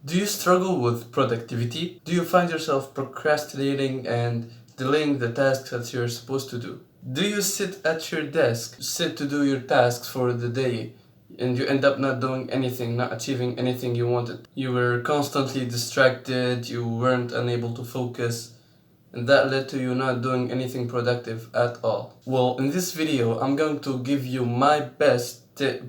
Do you struggle with productivity? Do you find yourself procrastinating and delaying the tasks that you're supposed to do? Do you sit at your desk, sit to do your tasks for the day, and you end up not doing anything, not achieving anything you wanted? You were constantly distracted, you weren't unable to focus, and that led to you not doing anything productive at all. Well, in this video, I'm going to give you my best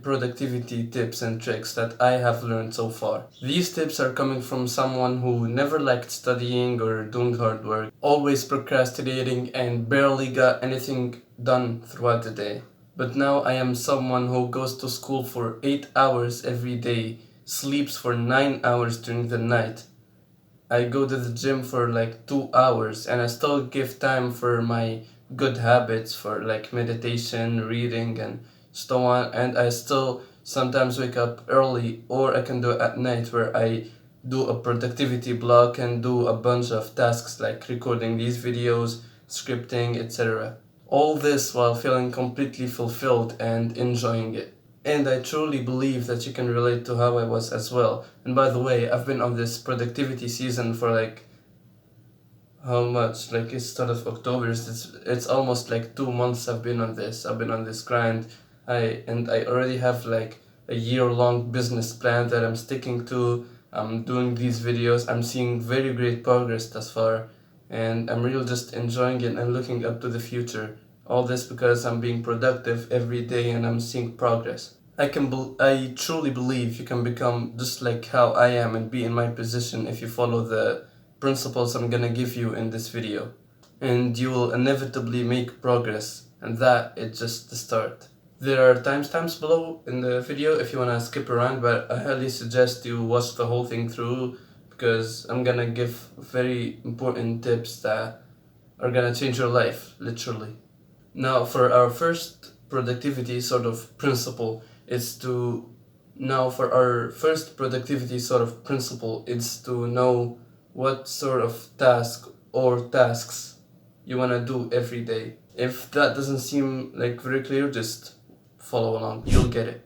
productivity tips and tricks that I have learned so far. These tips are coming from someone who never liked studying or doing hard work, always procrastinating and barely got anything done throughout the day. But now I am someone who goes to school for 8 hours every day, sleeps for 9 hours during the night. I go to the gym for like 2 hours and I still give time for my good habits for like meditation, reading, and so on. And I still sometimes wake up early, or I can do it at night where I do a productivity block and do a bunch of tasks like recording these videos, scripting, etc. All this while feeling completely fulfilled and enjoying it. And I truly believe that you can relate to how I was as well. And by the way, I've been on this productivity season for like how much? Like it's start of October. It's almost like 2 months I've been on this. I've been on this grind. I already have like a year-long business plan that I'm sticking to. I'm doing these videos. I'm seeing very great progress thus far, and I'm really just enjoying it and looking up to the future. All this because I'm being productive every day and I'm seeing progress. I truly believe you can become just like how I am and be in my position if you follow the principles I'm gonna give you in this video. And you will inevitably make progress, and that is just the start. There are timestamps below in the video if you wanna skip around, but I highly suggest you watch the whole thing through because I'm gonna give very important tips that are gonna change your life, literally. Now, for our first productivity sort of principle, is to now for our first productivity sort of principle, it's to know what sort of task or tasks you want to do every day. If that doesn't seem like very clear, just follow along, you'll get it.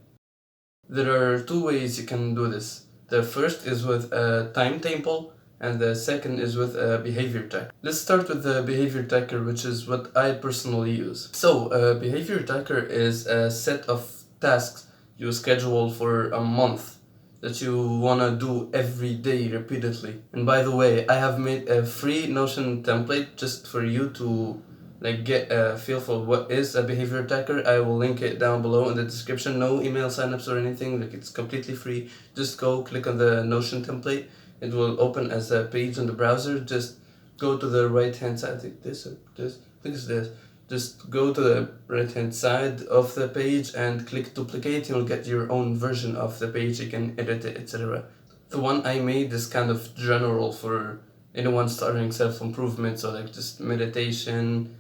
There are two ways you can do this. The first is with a timetable, and the second is with a behavior tracker. Let's start with the behavior tracker, which is what I personally use. So, a behavior tracker is a set of tasks you schedule for a month that you wanna do every day repeatedly. And by the way, I have made a free Notion template just for you to like get a feel for what is a behavior tracker. I will link it down below in the description. No email signups or anything, like it's completely free. Just go click on the Notion template. It will open as a page in the browser. Just go to the right hand side. I think it's this. Just go to the right hand side of the page and click duplicate. You'll get your own version of the page. You can edit it, etc. The one I made is kind of general for anyone starting self-improvement, so like just meditation,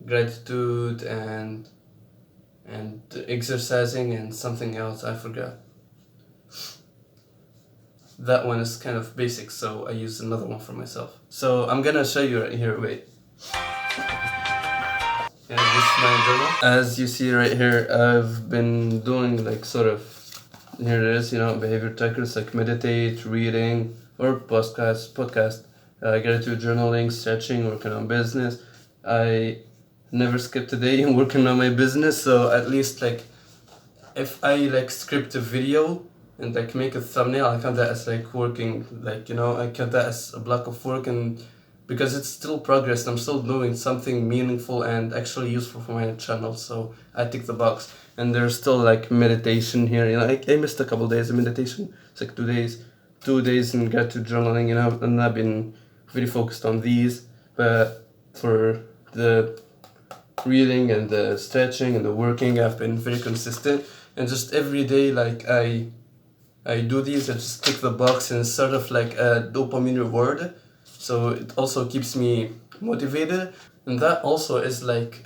gratitude, and exercising, and something else I forgot. That one is kind of basic, so I use another one for myself. So I'm gonna show you right here, wait. Yeah, this is my journal. As you see right here, I've been doing like sort of, here it is, behavior trackers like meditate, reading, or podcast, gratitude journaling, stretching, working on business. I never skipped a day working on my business, so at least like if I like script a video and like make a thumbnail, I count that as like working, like I count that as a block of work, and because it's still progress, I'm still doing something meaningful and actually useful for my channel, so I tick the box. And there's still like meditation here, I missed a couple days of meditation. It's like 2 days in gratitude journaling, and I've been very focused on these. But for the reading and the stretching and the working, I've been very consistent, and just every day like I do these. I just tick the box, and it's sort of like a dopamine reward, so it also keeps me motivated. And that also is like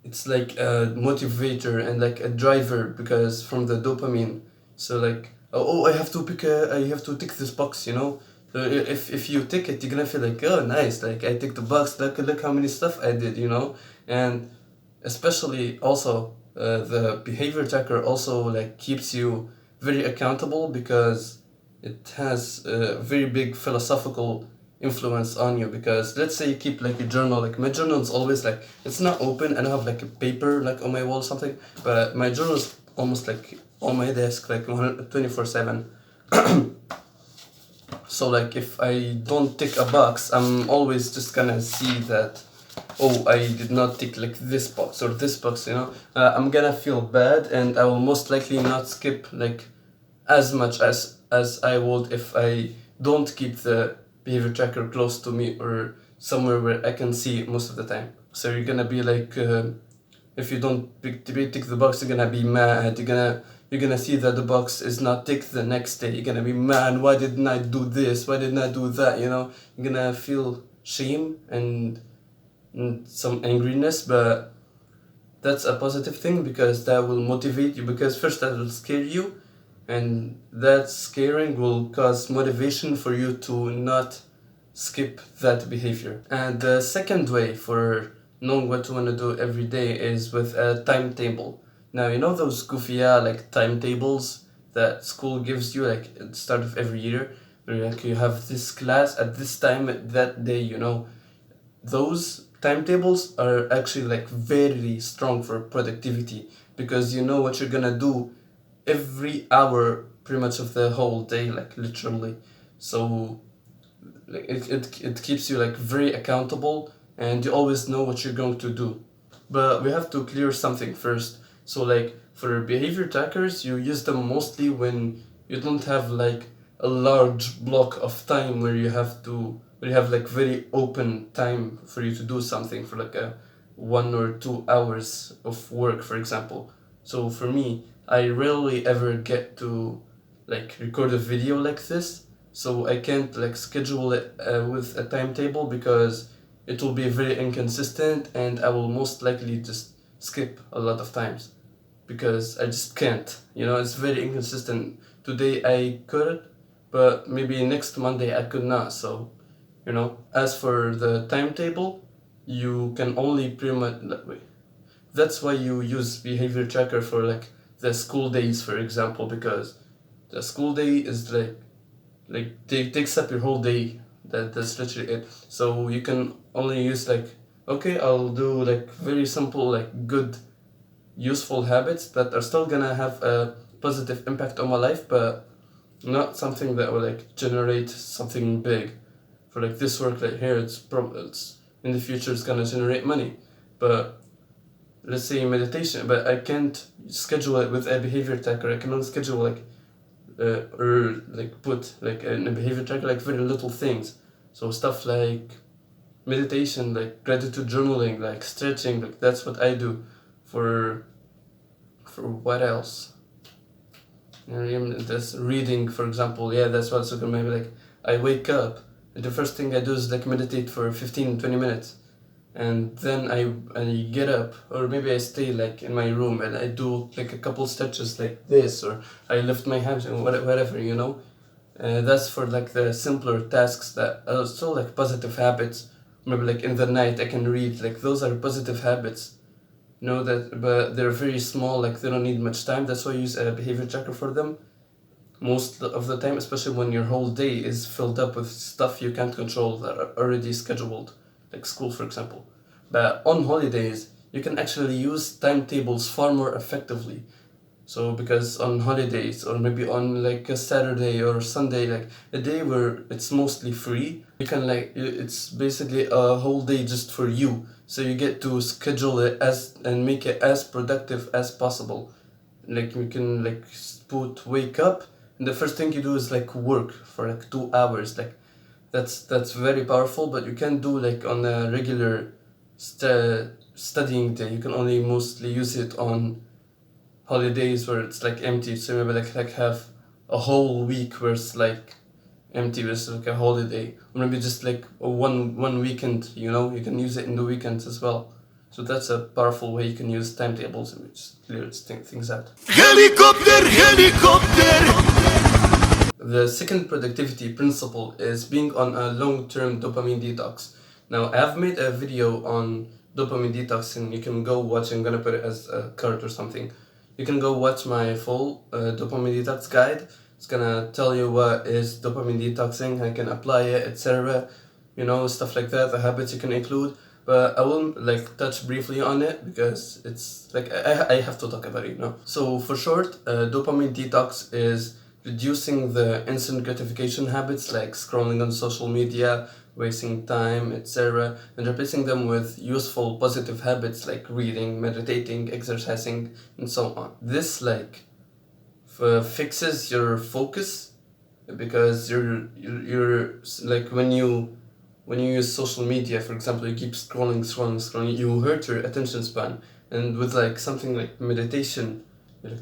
it's like a motivator and like a driver, because from the dopamine, so like I have to tick this box, so if you tick it, you're gonna feel like, oh nice, like I ticked the box, look how many stuff I did, and especially also the behavior tracker also like keeps you very accountable, because it has a very big philosophical influence on you, because let's say you keep like a journal. Like my journal is always like, it's not open, and I have like a paper like on my wall or something, but my journal is almost like on my desk like 24/7. So like if I don't tick a box, I'm always just gonna see that, oh, I did not tick like this box or this box, you know. I'm gonna feel bad, and I will most likely not skip like as much as I would if I don't keep the behavior tracker close to me or somewhere where I can see it most of the time. So you're gonna be like, if you don't tick the box, you're gonna be mad. You're gonna see that the box is not ticked the next day. You're gonna be mad. Why didn't I do this? Why didn't I do that? You know, you're gonna feel shame and some angriness, but that's a positive thing, because that will motivate you. Because first, that will scare you, and that scaring will cause motivation for you to not skip that behavior. And the second way for knowing what you want to do every day is with a timetable. Now, you know those goofy like timetables that school gives you like at the start of every year, where like you have this class at this time at that day, you know. Those timetables are actually like very strong for productivity, because you know what you're gonna do every hour pretty much of the whole day, like literally. So like it keeps you like very accountable, and you always know what you're going to do. But we have to clear something first. So like for behavior trackers, you use them mostly when you don't have like a large block of time where you have like very open time for you to do something for like a 1 or 2 hours of work, for example. So for me, I rarely ever get to like record a video like this, so I can't like schedule it with a timetable, because it will be very inconsistent, and I will most likely just skip a lot of times, because I just can't. You know, it's very inconsistent. Today I could, but maybe next Monday I could not. So, you know, as for the timetable, you can only pretty much wait. That's why you use behavior tracker for like the school days, for example, because the school day is like takes up your whole day. That's literally it. So you can only use like, okay, I'll do like very simple, like good useful habits that are still gonna have a positive impact on my life, but not something that will like generate something big. For like this work right here, it's in the future it's gonna generate money, but let's say meditation, but I can't schedule it with a behavior tracker. I can only schedule like or like put like in a behavior tracker like very little things. So stuff like meditation, like gratitude journaling, like stretching, like that's what I do. For what else? That's reading, for example. Yeah, that's what. So maybe like I wake up and the first thing I do is like meditate for 15-20 minutes, and then I get up, or maybe I stay like in my room and I do like a couple stretches like this, or I lift my hands and whatever, you know. That's for like the simpler tasks that are still like positive habits. Maybe like in the night I can read, like those are positive habits, you know, that, but they're very small, like they don't need much time. That's why I use a behavior tracker for them most of the time, especially when your whole day is filled up with stuff you can't control that are already scheduled, like school, for example. But on holidays, you can actually use timetables far more effectively. So because on holidays, or maybe on like a Saturday or Sunday, like a day where it's mostly free, you can like it's basically a whole day just for you. So you get to schedule it as and make it as productive as possible. Like you can like put wake up, and the first thing you do is like work for like 2 hours. Like that's very powerful, but you can't do like on a regular studying day. You can only mostly use it on holidays where it's like empty. So maybe like have a whole week where it's like empty, where it's like a holiday, or maybe just like one weekend. You know, you can use it in the weekends as well. So that's a powerful way you can use timetables and just clear things out. Helicopter, helicopter. The second productivity principle is being on a long-term dopamine detox. Now, I've made a video on dopamine detox, and you can go watch. I'm gonna put it as a card or something. You can go watch my full dopamine detox guide. It's gonna tell you what is dopamine detoxing, how you can apply it, etc. You know, stuff like that, the habits you can include. But I will like touch briefly on it because it's like I have to talk about it, you know. So for short, dopamine detox is reducing the instant gratification habits like scrolling on social media, wasting time, etc., and replacing them with useful positive habits like reading, meditating, exercising, and so on. This like fixes your focus because you're like when you use social media, for example, you keep scrolling, you hurt your attention span. And with like something like meditation, you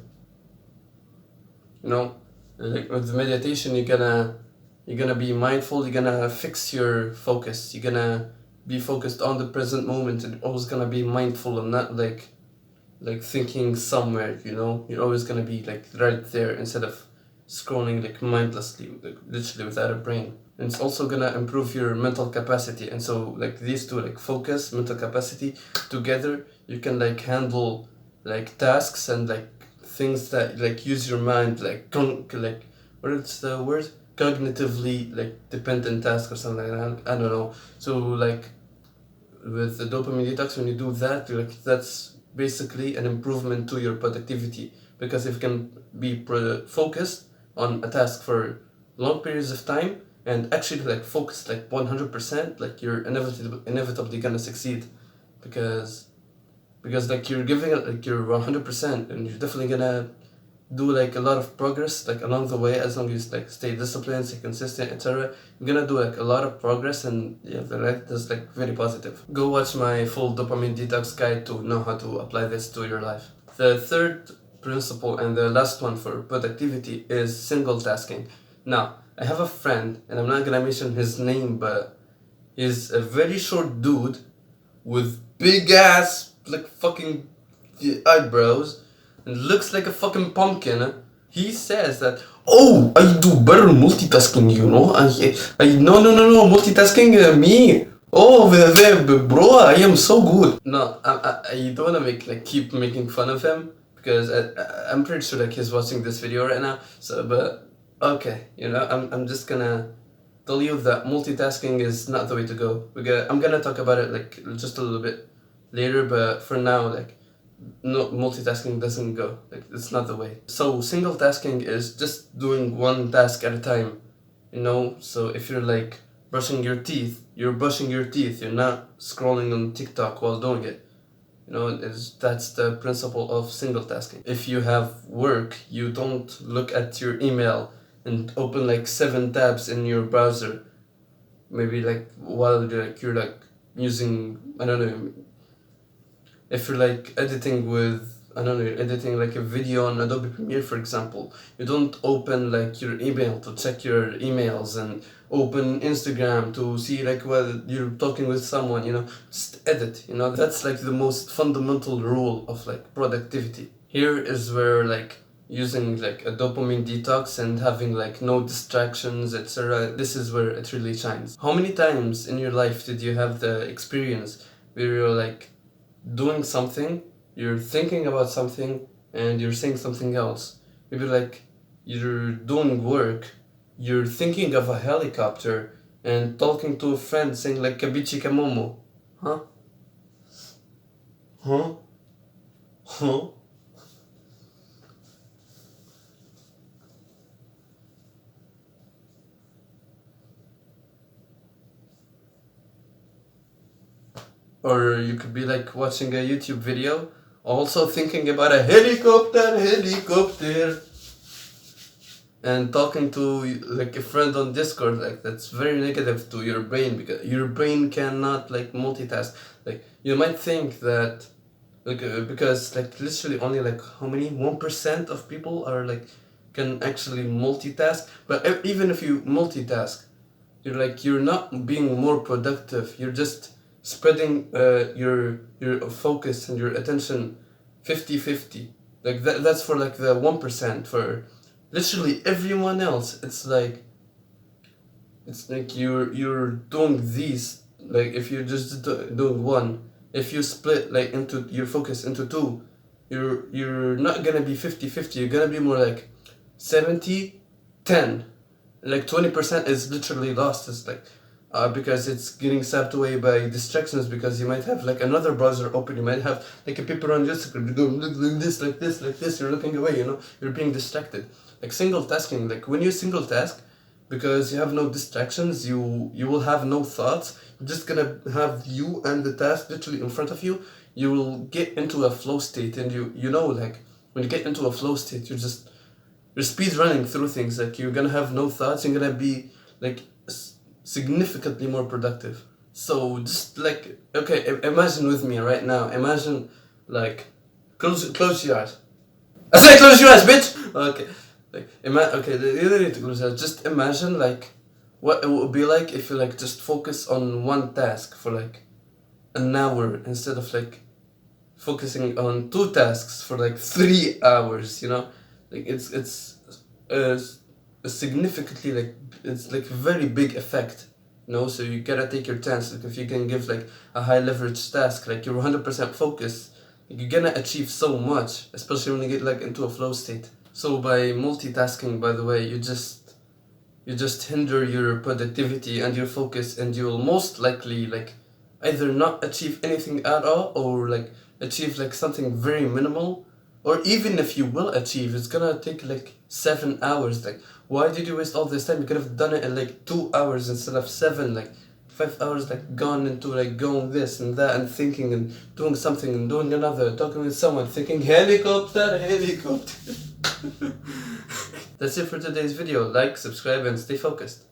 know, like with meditation, you're gonna be mindful. You're gonna fix your focus. You're gonna be focused on the present moment, and always gonna be mindful and not like thinking somewhere. You know, you're always gonna be like right there instead of scrolling like mindlessly, like literally without a brain. And it's also gonna improve your mental capacity. And so like these two, like focus, mental capacity, together you can like handle like tasks and like things that like use your mind, like like what is the word, cognitively like dependent task or something like that. I don't know. So like with the dopamine detox, when you do that, like that's basically an improvement to your productivity, because if you can be focused on a task for long periods of time and actually like focus like 100%, like you're inevitably gonna succeed, because like you're giving it like you're 100%, and you're definitely gonna do like a lot of progress like along the way, as long as you like stay disciplined, stay consistent, etc. You're gonna do like a lot of progress, and yeah, that's like very positive. Go watch my full dopamine detox guide to know how to apply this to your life. The third principle and the last one for productivity is single tasking. Now, I have a friend, and I'm not gonna mention his name, but he's a very short dude with big ass like fucking eyebrows and looks like a fucking pumpkin. He says that, oh, I do better multitasking, you know. No, multitasking, me. Oh, bro, I am so good. No, I don't wanna keep making fun of him, because I'm pretty sure like he's watching this video right now. So, but okay, you know, I'm just gonna tell you that multitasking is not the way to go. I'm gonna talk about it like just a little bit later, but for now, like, no, multitasking doesn't go. Like, it's not the way. So single tasking is just doing one task at a time, you know. So if you're like brushing your teeth, you're brushing your teeth. You're not scrolling on TikTok while doing it. You know, that's the principle of single tasking. If you have work, you don't look at your email and open like 7 tabs in your browser. Maybe like while you're like using, I don't know, if you're like editing with, I don't know, you're editing like a video on Adobe Premiere, for example, you don't open like your email to check your emails and open Instagram to see like whether you're talking with someone, you know. Just edit, you know. That's like the most fundamental rule of like productivity. Here is where like using like a dopamine detox and having like no distractions, etc., this is where it really shines. How many times in your life did you have the experience where you're like doing something, you're thinking about something, and you're saying something else? Maybe like you're doing work, you're thinking of a helicopter and talking to a friend saying like kabichi kamomo. Huh? Huh? Huh? Or you could be like watching a YouTube video, also thinking about a helicopter, and talking to like a friend on Discord. Like, that's very negative to your brain, because your brain cannot like multitask. Like, you might think that like because like literally only like how many 1% of people are like can actually multitask. But even if you multitask, you're not being more productive. You're just spreading your focus and your attention 50-50. Like that's for like the 1%. For literally everyone else, it's like you're doing these. Like, if you're just doing one, if you split like into your focus into two, you're not gonna be 50-50. You're gonna be more like 70 10. Like 20% is literally lost. It's like because it's getting sapped away by distractions, because you might have like another browser open, you might have like a paper on your screen, you go like this, like this, like this, you're looking away, you know, you're being distracted. Like single tasking, like when you single task, because you have no distractions, you will have no thoughts, you're just gonna have you and the task literally in front of you. You will get into a flow state, and you know, like when you get into a flow state, you're speed running through things. Like you're gonna have no thoughts, you're gonna be like significantly more productive. So just like, okay, imagine with me right now, imagine like close your eyes. I say close your eyes, bitch. Okay, like okay, you don't need to close your eyes. Just imagine like what it would be like if you like just focus on one task for like an hour, instead of like focusing on two tasks for like 3 hours, you know. Like it's a significantly, like it's like a very big effect, you know. So you gotta take your chance. Like if you can give like a high leverage task, like you're 100% focused, like, you're gonna achieve so much, especially when you get like into a flow state. So by multitasking, by the way, you just hinder your productivity and your focus, and you'll most likely like either not achieve anything at all, or like achieve like something very minimal. Or even if you will achieve, it's gonna take like 7 hours. Like, why did you waste all this time? You could have done it in like 2 hours instead of 7. Like 5 hours like gone into like going this and that and thinking and doing something and doing another, talking with someone, thinking helicopter. That's it for today's video. Like, subscribe, and stay focused.